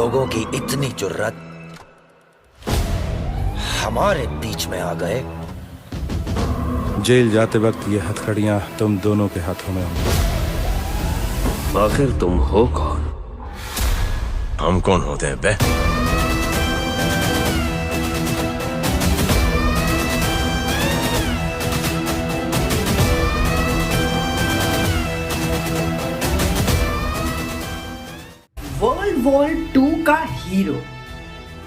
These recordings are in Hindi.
लोगों की इतनी जुर्रत हमारे बीच में आ गए। जेल जाते वक्त ये हथकड़ियां तुम दोनों के हाथों में होंगी। आखिर तुम हो कौन? हम कौन होते हैं बे? वर्ल्ड वॉर 2 का हीरो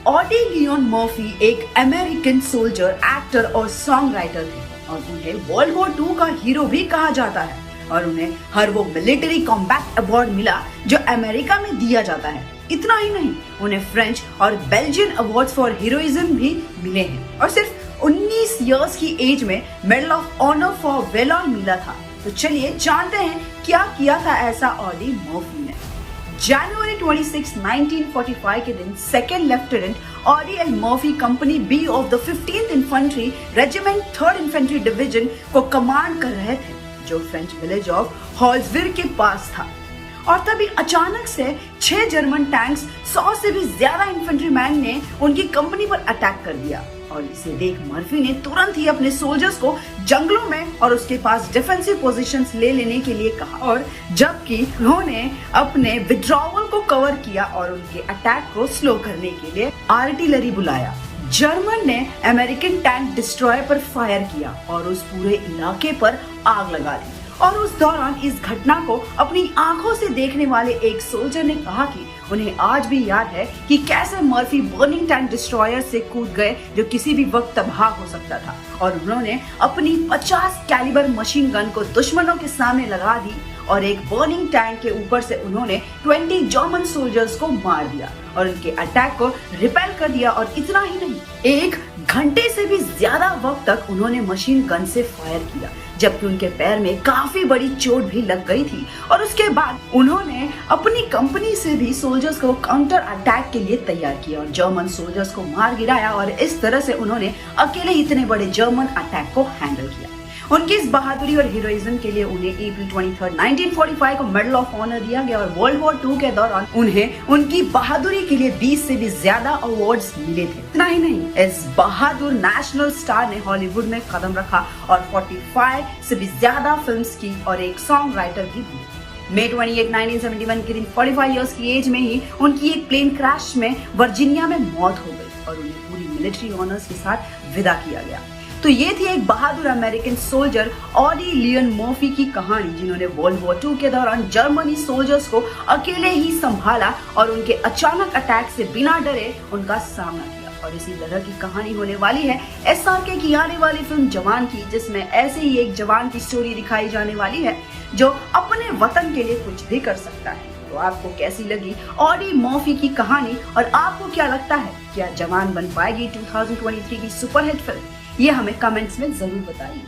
ऑडी लियोन मर्फी एक अमेरिकन सोल्जर, एक्टर और सॉन्ग राइटर थे और उन्हें वर्ल्ड वॉर 2 का हीरो भी कहा जाता है और उन्हें हर वो मिलिट्री कॉम्बैट अवार्ड मिला जो अमेरिका में दिया जाता है। इतना ही नहीं, उन्हें फ्रेंच और बेल्जियन अवार्ड्स फॉर हीरोइज्म भी मिले हैं और सिर्फ 19 इयर्स की एज में medal of honour for valour मिला था। तो चलिए जानते हैं क्या किया था ऐसा ऑडी मर्फी ने। जनवरी 26, 1945 के दिन second lieutenant Audie L Murphy company B of the 15th infantry regiment 3rd infantry division को कमांड कर रहे थे जो फ्रेंच विलेज ऑफ हॉल्सविर के पास था और तभी अचानक से 6 जर्मन टैंक्स 100 से भी ज्यादा इन्फेंट्रीमैन ने उनकी कंपनी पर अटैक कर दिया और इसे देख मर्फी ने तुरंत ही अपने सोल्जर्स को जंगलों में और उसके पास डिफेंसिव पोजीशंस ले लेने के लिए कहा और जबकि उन्होंने अपने विड्रॉवल को कवर किया और उनके अटैक को स्लो करने के लिए आर्टिलरी बुलाया। जर्मन ने अमेरिकन टैंक डिस्ट्रॉयर पर फायर किया और उस पूरे इलाके पर आग लगा दी और उस दौरान इस घटना को अपनी आंखों से देखने वाले एक सोल्जर ने कहा कि उन्हें आज भी याद है कि कैसे मर्फी बर्निंग टैंक डिस्ट्रॉयर से कूद गए जो किसी भी वक्त तबाह हो सकता था और उन्होंने अपनी 50 कैलिबर मशीन गन को दुश्मनों के सामने लगा दी और एक बर्निंग टैंक के ऊपर से उन्होंने 20 जर्मन सोल्जर्स को मार दिया और उनके अटैक को रिपेल कर दिया। और इतना ही नहीं, 1 घंटे से भी ज्यादा वक्त तक उन्होंने मशीन गन से फायर किया जबकि उनके पैर में काफी बड़ी चोट भी लग गई थी और उसके बाद उन्होंने अपनी कंपनी से भी सोल्जर्स को काउंटर अटैक के लिए तैयार किया और जर्मन सोल्जर्स को मार गिराया और इस तरह से उन्होंने अकेले इतने बड़े जर्मन अटैक को हैंडल किया। उनकी इस बहादुरी और हीरोइज्म के लिए उन्हें अप्रैल 23, 1945 को मेडल ऑफ ऑनर दिया गया और वर्ल्ड वॉर 2 के दौरान उन्हें उनकी बहादुरी के लिए 20 से भी ज्यादा अवार्ड्स मिले थे। इतना ही नहीं, इस बहादुर नेशनल स्टार ने हॉलीवुड में कदम रखा और 45 से भी ज्यादा फिल्म्स की और एक सॉन्ग राइटर भी बनी। मई 28, 1971 के दिन 45 इयर्स की एज में ही उनकी एक प्लेन क्रैश में वर्जीनिया में मौत हो गई और उन्हें पूरी मिलिट्री ऑनर्स के साथ विदा किया गया। तो ये थी एक बहादुर American soldier Audie Leon Murphy की कहानी जिन्होंने वर्ल्ड वॉर 2 के दौरान जर्मनी सोल्जर्स को अकेले ही संभाला और उनके अचानक अटैक से बिना डरे उनका सामना किया। और इसी तरह की कहानी होने वाली है SRK की आने वाली फिल्म जवान की, जिसमें ऐसे ही एक जवान की स्टोरी दिखाई जाने वाली है जो अपने वतन के लिए कुछ भी कर सकता है। तो आपको कैसी लगी ऑडी मर्फी की कहानी और आपको क्या लगता है, क्या जवान बन पाएगी 2023 की सुपरहिट फिल्म? ये हमें कमेंट्स में जरूर बताइए।